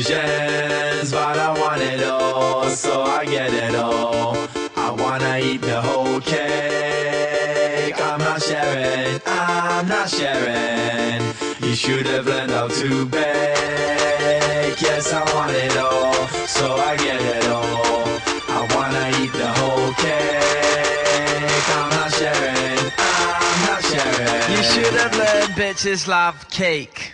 decisions, but I want it all, so I get it all. I wanna eat the whole cake. I'm not sharing, I'm not sharing. You should have learned how to bake. Yes, I want it all, so I get it all. I wanna eat the whole cake. I'm not sharing, I'm not sharing. You should have learned bitches love cake.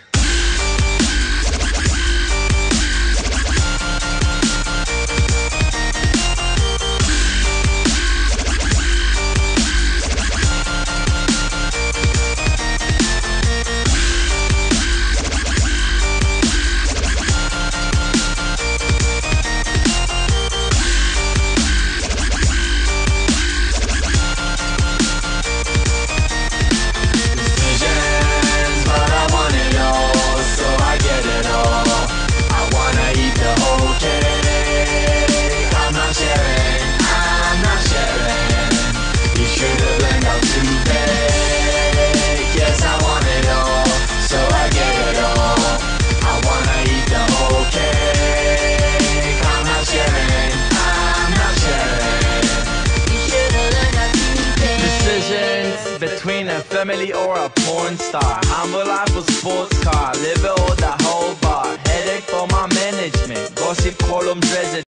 Between a family or a porn star, humble life or sports car, live it or the whole bar, headache for my management, gossip columns resident.